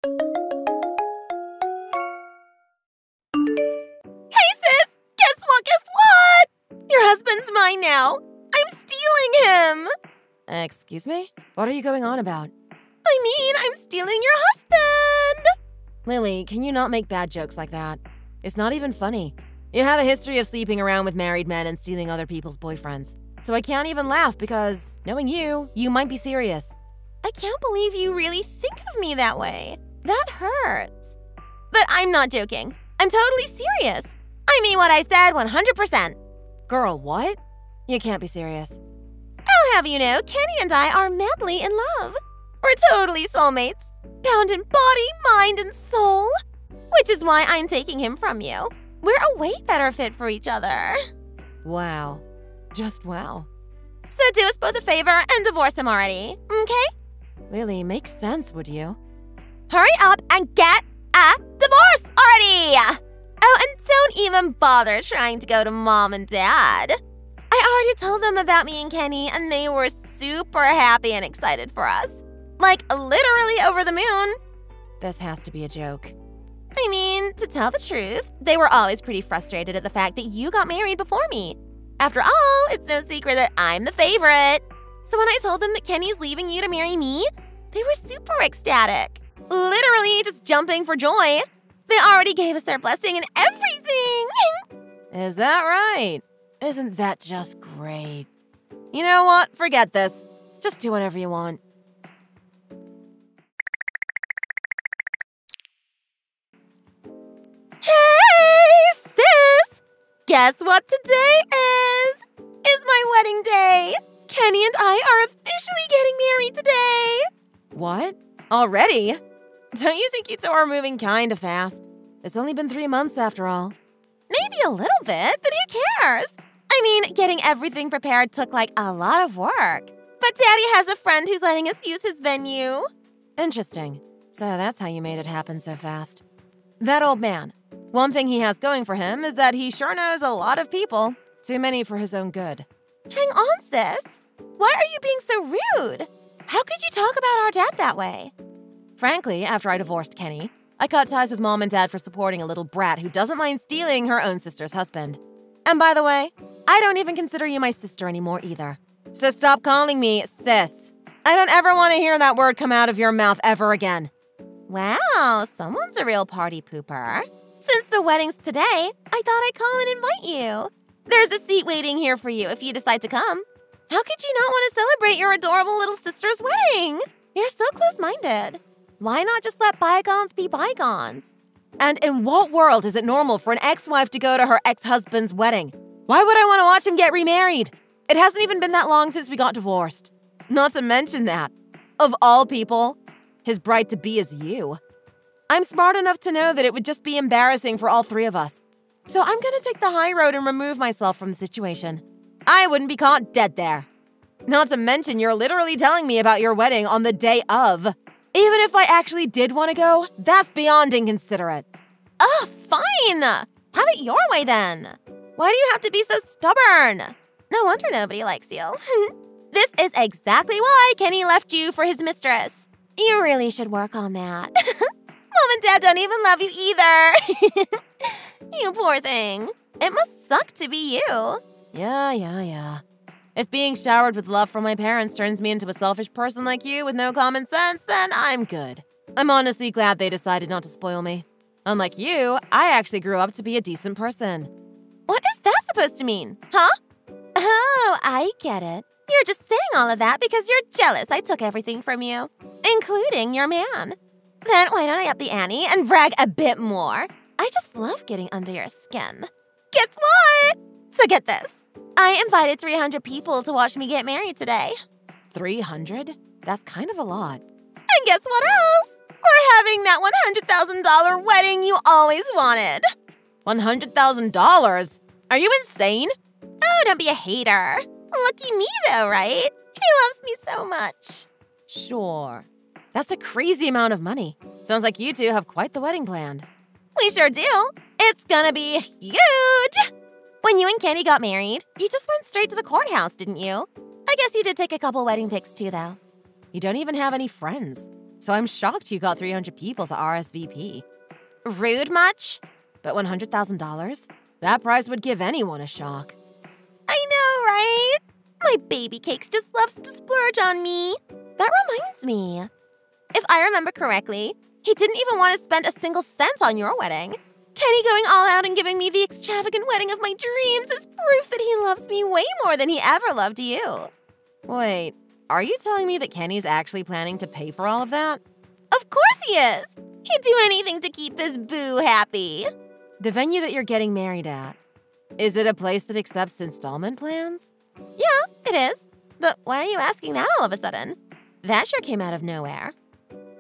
Hey sis, guess what? Your husband's mine now. I'm stealing him. Excuse me? What are you going on about? I mean, I'm stealing your husband. Lily, can you not make bad jokes like that? It's not even funny. You have a history of sleeping around with married men and stealing other people's boyfriends. So I can't even laugh because, knowing you might be serious. I can't believe you really think of me that way. That hurts. But I'm not joking. I'm totally serious. I mean what I said 100%. Girl, what? You can't be serious. I'll have you know, Kenny and I are madly in love. We're totally soulmates, bound in body, mind, and soul. Which is why I'm taking him from you. We're a way better fit for each other. Wow. Just wow. So do us both a favor and divorce him already, okay? Lily, make sense, would you? Hurry up and get a divorce already! Oh, and don't even bother trying to go to Mom and Dad. I already told them about me and Kenny, and they were super happy and excited for us. Like, literally over the moon. This has to be a joke. I mean, to tell the truth, they were always pretty frustrated at the fact that you got married before me. After all, it's no secret that I'm the favorite. So when I told them that Kenny's leaving you to marry me, they were super ecstatic. Literally just jumping for joy. They already gave us their blessing and everything. Is that right? Isn't that just great? You know what? Forget this. Just do whatever you want. Hey, sis! Guess what today is? It's my wedding day. Kenny and I are officially getting married today. What? Already? Don't you think you two are moving kinda fast? It's only been 3 months after all. Maybe a little bit, but who cares? I mean, getting everything prepared took like a lot of work. But Daddy has a friend who's letting us use his venue. Interesting. So that's how you made it happen so fast. That old man. One thing he has going for him is that he sure knows a lot of people. Too many for his own good. Hang on, sis. Why are you being so rude? How could you talk about our dad that way? Frankly, after I divorced Kenny, I cut ties with Mom and Dad for supporting a little brat who doesn't mind stealing her own sister's husband. And by the way, I don't even consider you my sister anymore either. So stop calling me sis. I don't ever want to hear that word come out of your mouth ever again. Wow, someone's a real party pooper. Since the wedding's today, I thought I'd call and invite you. There's a seat waiting here for you if you decide to come. How could you not want to celebrate your adorable little sister's wedding? You're so close-minded. Why not just let bygones be bygones? And in what world is it normal for an ex-wife to go to her ex-husband's wedding? Why would I want to watch him get remarried? It hasn't even been that long since we got divorced. Not to mention that, of all people, his bride-to-be is you. I'm smart enough to know that it would just be embarrassing for all three of us. So I'm gonna take the high road and remove myself from the situation. I wouldn't be caught dead there. Not to mention you're literally telling me about your wedding on the day of. Even if I actually did want to go, that's beyond inconsiderate. Ugh, fine. Have it your way then. Why do you have to be so stubborn? No wonder nobody likes you. This is exactly why Kenny left you for his mistress. You really should work on that. Mom and Dad don't even love you either. You poor thing. It must suck to be you. Yeah. If being showered with love from my parents turns me into a selfish person like you with no common sense, then I'm good. I'm honestly glad they decided not to spoil me. Unlike you, I actually grew up to be a decent person. What is that supposed to mean, huh? Oh, I get it. You're just saying all of that because you're jealous I took everything from you, including your man. Then why don't I up the ante and brag a bit more? I just love getting under your skin. Guess what? So get this. I invited 300 people to watch me get married today. 300? That's kind of a lot. And guess what else? We're having that $100,000 wedding you always wanted. $100,000? Are you insane? Oh, don't be a hater. Lucky me though, right? He loves me so much. Sure. That's a crazy amount of money. Sounds like you two have quite the wedding planned. We sure do. It's gonna be huge. When you and Kenny got married, you just went straight to the courthouse, didn't you? I guess you did take a couple wedding pics too, though. You don't even have any friends. So I'm shocked you got 300 people to RSVP. Rude much? But $100,000? That prize would give anyone a shock. I know, right? My baby cakes just loves to splurge on me. That reminds me. If I remember correctly, he didn't even want to spend a single cent on your wedding. Kenny going all out and giving me the extravagant wedding of my dreams is proof that he loves me way more than he ever loved you. Wait, are you telling me that Kenny's actually planning to pay for all of that? Of course he is. He'd do anything to keep his boo happy. The venue that you're getting married at, is it a place that accepts installment plans? Yeah, it is. But why are you asking that all of a sudden? That sure came out of nowhere.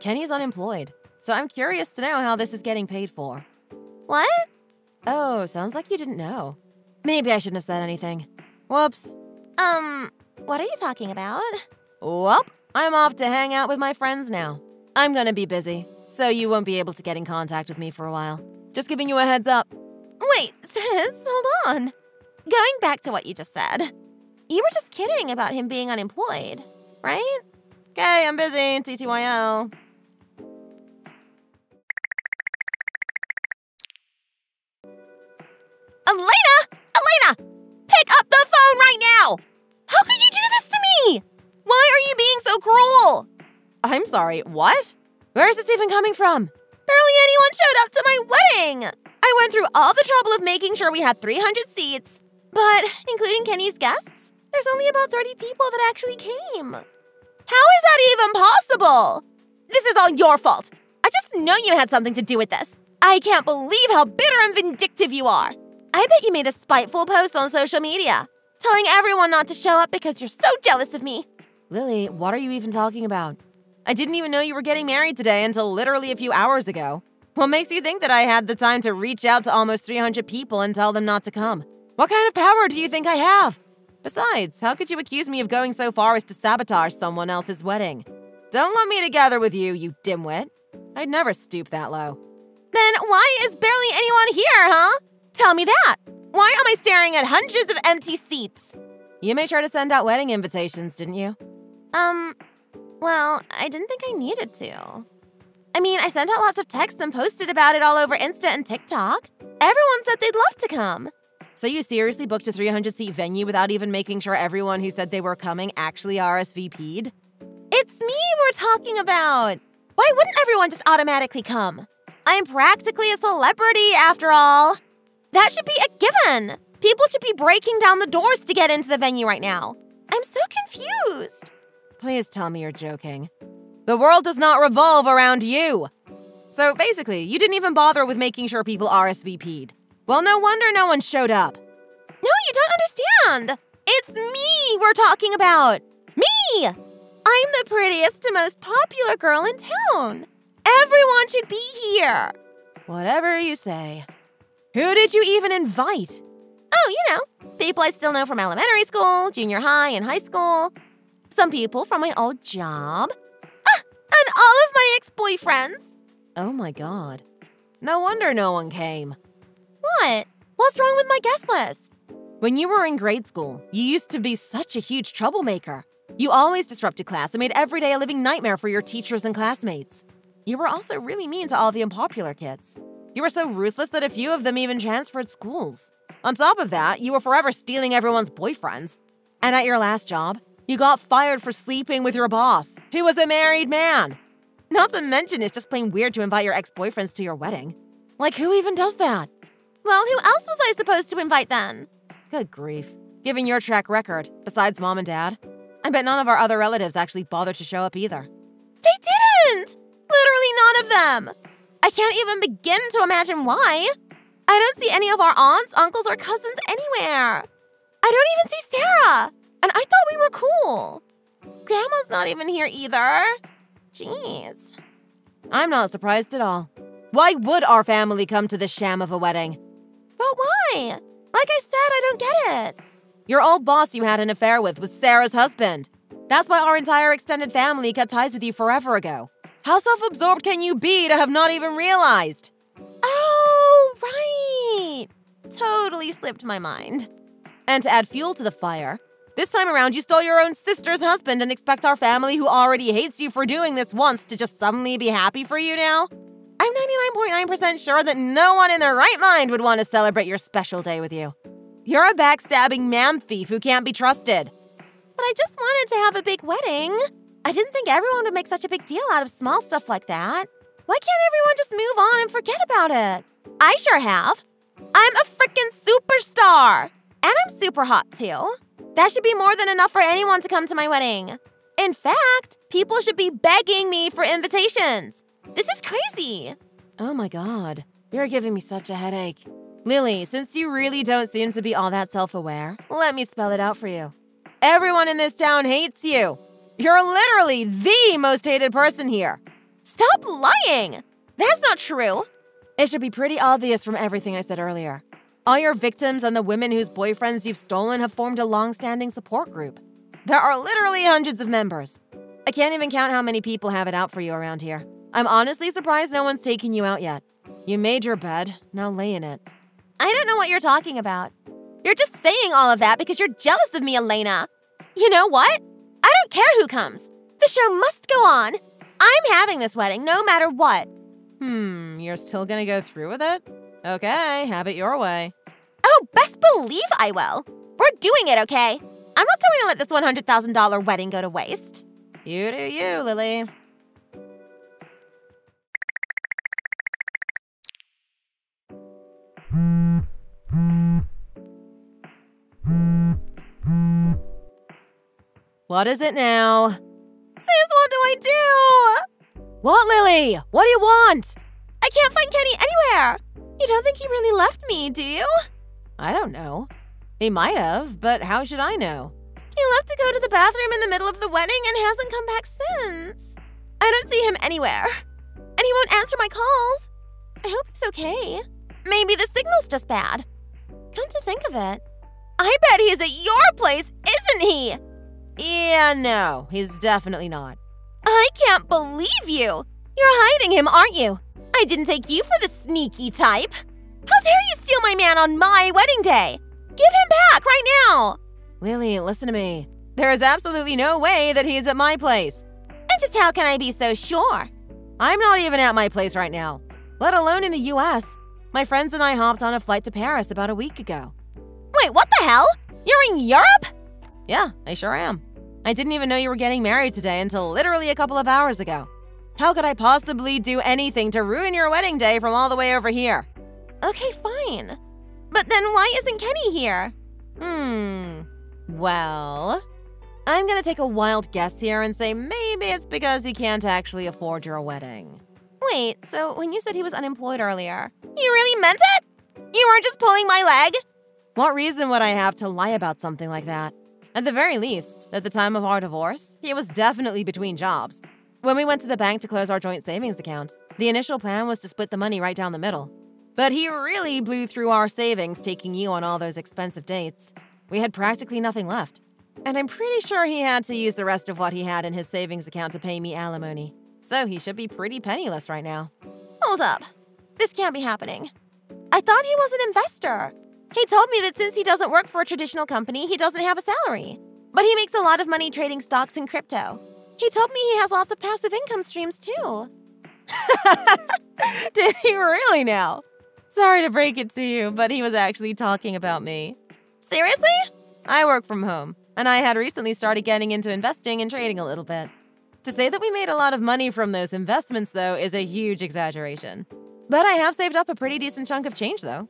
Kenny's unemployed, so I'm curious to know how this is getting paid for. What? Oh, sounds like you didn't know. Maybe I shouldn't have said anything. Whoops. What are you talking about? Well, I'm off to hang out with my friends now. I'm gonna be busy, so you won't be able to get in contact with me for a while. Just giving you a heads up. Wait, sis, hold on. Going back to what you just said, you were just kidding about him being unemployed, right? Okay, I'm busy, TTYL. Elena! Pick up the phone right now! How could you do this to me? Why are you being so cruel? I'm sorry, what? Where is this even coming from? Barely anyone showed up to my wedding. I went through all the trouble of making sure we had 300 seats. But, including Kenny's guests, there's only about 30 people that actually came. How is that even possible? This is all your fault. I just know you had something to do with this. I can't believe how bitter and vindictive you are. I bet you made a spiteful post on social media, telling everyone not to show up because you're so jealous of me. Lily, what are you even talking about? I didn't even know you were getting married today until literally a few hours ago. What makes you think that I had the time to reach out to almost 300 people and tell them not to come? What kind of power do you think I have? Besides, how could you accuse me of going so far as to sabotage someone else's wedding? Don't lump me together with you, you dimwit. I'd never stoop that low. Then why is barely anyone here, huh? Tell me that. Why am I staring at hundreds of empty seats? You made sure to send out wedding invitations, didn't you? Well, I didn't think I needed to. I mean, I sent out lots of texts and posted about it all over Insta and TikTok. Everyone said they'd love to come. So you seriously booked a 300-seat venue without even making sure everyone who said they were coming actually RSVP'd? It's me we're talking about. Why wouldn't everyone just automatically come? I'm practically a celebrity, after all. That should be a given. People should be breaking down the doors to get into the venue right now. I'm so confused. Please tell me you're joking. The world does not revolve around you. So basically, you didn't even bother with making sure people RSVP'd. Well, no wonder no one showed up. No, you don't understand. It's me we're talking about. Me! I'm the prettiest and most popular girl in town. Everyone should be here. Whatever you say. Who did you even invite? Oh, you know, people I still know from elementary school, junior high, and high school. Some people from my old job. And all of my ex-boyfriends. Oh my god. No wonder no one came. What? What's wrong with my guest list? When you were in grade school, you used to be such a huge troublemaker. You always disrupted class and made every day a living nightmare for your teachers and classmates. You were also really mean to all the unpopular kids. You were so ruthless that a few of them even transferred schools. On top of that, you were forever stealing everyone's boyfriends. And at your last job, you got fired for sleeping with your boss, who was a married man. Not to mention it's just plain weird to invite your ex-boyfriends to your wedding. Like, who even does that? Well, who else was I supposed to invite then? Good grief. Given your track record, besides mom and dad, I bet none of our other relatives actually bothered to show up either. They didn't! Literally none of them. I can't even begin to imagine why. I don't see any of our aunts, uncles, or cousins anywhere. I don't even see Sarah. And I thought we were cool. Grandma's not even here either. Jeez. I'm not surprised at all. Why would our family come to this sham of a wedding? But why? Like I said, I don't get it. Your old boss you had an affair with Sarah's husband. That's why our entire extended family cut ties with you forever ago. How self-absorbed can you be to have not even realized? Oh, right. Totally slipped my mind. And to add fuel to the fire, This time around, you stole your own sister's husband and expect our family, who already hates you for doing this once, to just suddenly be happy for you now? I'm 99.9% sure that no one in their right mind would want to celebrate your special day with you. You're a backstabbing man thief who can't be trusted. But I just wanted to have a big wedding. I didn't think everyone would make such a big deal out of small stuff like that. Why can't everyone just move on and forget about it? I sure have. I'm a frickin' superstar. And I'm super hot, too. That should be more than enough for anyone to come to my wedding. In fact, people should be begging me for invitations. This is crazy. Oh my god, you're giving me such a headache. Lily, since you really don't seem to be all that self-aware, let me spell it out for you. Everyone in this town hates you. You're literally the most hated person here. Stop lying! That's not true. It should be pretty obvious from everything I said earlier. All your victims and the women whose boyfriends you've stolen have formed a long-standing support group. There are literally hundreds of members. I can't even count how many people have it out for you around here. I'm honestly surprised no one's taken you out yet. You made your bed, now lay in it. I don't know what you're talking about. You're just saying all of that because you're jealous of me, Elena. You know what? I don't care who comes. The show must go on. I'm having this wedding no matter what. You're still gonna go through with it? Okay, have it your way. Oh, best believe I will. We're doing it, okay? I'm not going to let this $100,000 wedding go to waste. You do you, Lily. What is it now? Sis, what do I do? What, Lily? What do you want? I can't find Kenny anywhere. You don't think he really left me, do you? I don't know. He might have, but how should I know? He left to go to the bathroom in the middle of the wedding and hasn't come back since. I don't see him anywhere. And he won't answer my calls. I hope he's okay. Maybe the signal's just bad. Come to think of it, I bet he's at your place, isn't he? Yeah, no, he's definitely not. I can't believe you. You're hiding him, aren't you? I didn't take you for the sneaky type. How dare you steal my man on my wedding day? Give him back right now. Lily, listen to me. There is absolutely no way that he's at my place. And just how can I be so sure? I'm not even at my place right now, let alone in the US. My friends and I hopped on a flight to Paris about a week ago. Wait, what the hell? You're in Europe? Yeah, I sure am. I didn't even know you were getting married today until literally a couple of hours ago. How could I possibly do anything to ruin your wedding day from all the way over here? Okay, fine. But then why isn't Kenny here? Well, I'm gonna take a wild guess here and say maybe it's because he can't actually afford your wedding. Wait, so when you said he was unemployed earlier, you really meant it? You weren't just pulling my leg? What reason would I have to lie about something like that? At the very least, at the time of our divorce, he was definitely between jobs. When we went to the bank to close our joint savings account, the initial plan was to split the money right down the middle. But he really blew through our savings taking you on all those expensive dates. We had practically nothing left. And I'm pretty sure he had to use the rest of what he had in his savings account to pay me alimony. So he should be pretty penniless right now. Hold up. This can't be happening. I thought he was an investor. He told me that since he doesn't work for a traditional company, he doesn't have a salary. But he makes a lot of money trading stocks and crypto. He told me he has lots of passive income streams too. Did he really now? Sorry to break it to you, but he was actually talking about me. Seriously? I work from home, and I had recently started getting into investing and trading a little bit. To say that we made a lot of money from those investments, though, is a huge exaggeration. But I have saved up a pretty decent chunk of change, though.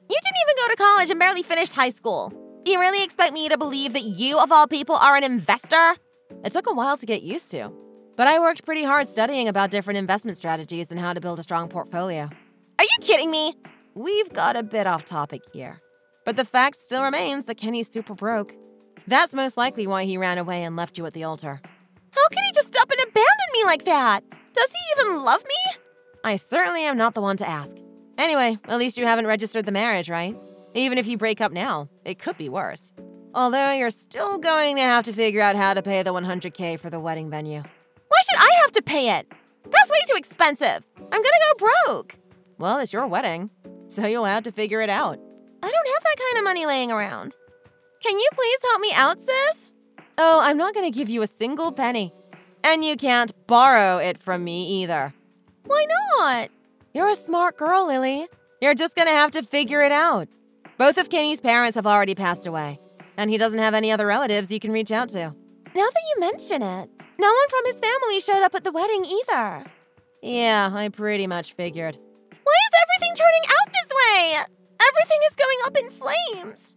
You didn't even go to college and barely finished high school. You really expect me to believe that you, of all people, are an investor? It took a while to get used to. But I worked pretty hard studying about different investment strategies and how to build a strong portfolio. Are you kidding me? We've got a bit off topic here. But the fact still remains that Kenny's super broke. That's most likely why he ran away and left you at the altar. How could he just up and abandon me like that? Does he even love me? I certainly am not the one to ask. Anyway, at least you haven't registered the marriage, right? Even if you break up now, it could be worse. Although you're still going to have to figure out how to pay the $100K for the wedding venue. Why should I have to pay it? That's way too expensive. I'm gonna go broke. Well, it's your wedding, so you'll have to figure it out. I don't have that kind of money laying around. Can you please help me out, sis? Oh, I'm not gonna give you a single penny. And you can't borrow it from me either. Why not? You're a smart girl, Lily. You're just gonna have to figure it out. Both of Kenny's parents have already passed away, and he doesn't have any other relatives you can reach out to. Now that you mention it, no one from his family showed up at the wedding either. Yeah, I pretty much figured. Why is everything turning out this way? Everything is going up in flames.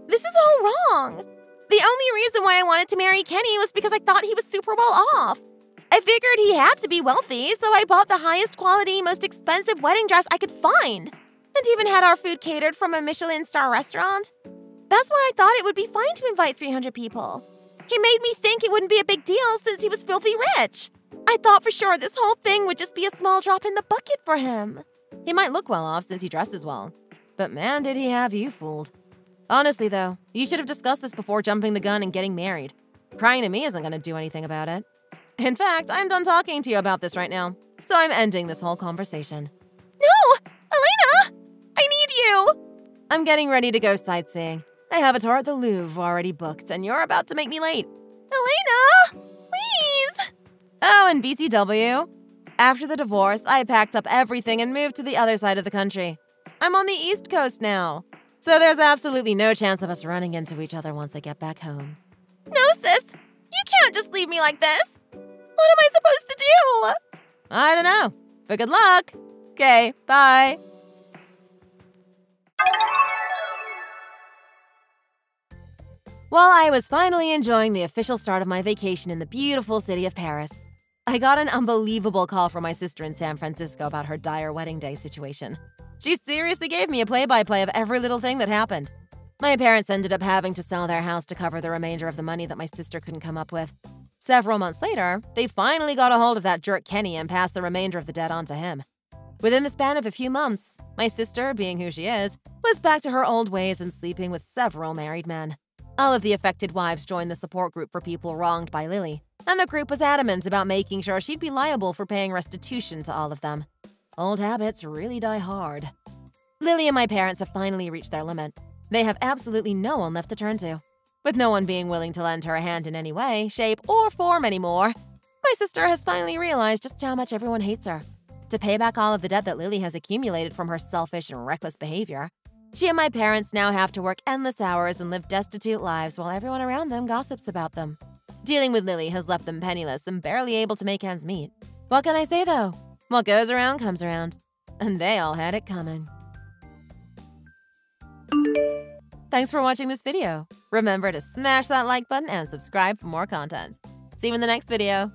This is all wrong. The only reason why I wanted to marry Kenny was because I thought he was super well off. I figured he had to be wealthy, so I bought the highest quality, most expensive wedding dress I could find, and even had our food catered from a Michelin star restaurant. That's why I thought it would be fine to invite 300 people. He made me think it wouldn't be a big deal since he was filthy rich. I thought for sure this whole thing would just be a small drop in the bucket for him. He might look well off since he dresses well, but man, did he have you fooled. Honestly, though, you should have discussed this before jumping the gun and getting married. Crying to me isn't going to do anything about it. In fact, I'm done talking to you about this right now, so I'm ending this whole conversation. No! Elena! I need you! I'm getting ready to go sightseeing. I have a tour at the Louvre already booked, and you're about to make me late. Elena! Please! Oh, and BCW. After the divorce, I packed up everything and moved to the other side of the country. I'm on the East Coast now, so there's absolutely no chance of us running into each other once I get back home. No, sis! You can't just leave me like this! What am I supposed to do? I don't know, but good luck. Okay, bye. While I was finally enjoying the official start of my vacation in the beautiful city of Paris, I got an unbelievable call from my sister in San Francisco about her dire wedding day situation. She seriously gave me a play-by-play of every little thing that happened. My parents ended up having to sell their house to cover the remainder of the money that my sister couldn't come up with. Several months later, they finally got a hold of that jerk Kenny and passed the remainder of the debt on to him. Within the span of a few months, my sister, being who she is, was back to her old ways and sleeping with several married men. All of the affected wives joined the support group for people wronged by Lily, and the group was adamant about making sure she'd be liable for paying restitution to all of them. Old habits really die hard. Lily and my parents have finally reached their limit. They have absolutely no one left to turn to. With no one being willing to lend her a hand in any way, shape, or form anymore, my sister has finally realized just how much everyone hates her. To pay back all of the debt that Lily has accumulated from her selfish and reckless behavior, she and my parents now have to work endless hours and live destitute lives while everyone around them gossips about them. Dealing with Lily has left them penniless and barely able to make ends meet. What can I say, though? What goes around comes around. And they all had it coming. Thanks for watching this video. Remember to smash that like button and subscribe for more content. See you in the next video.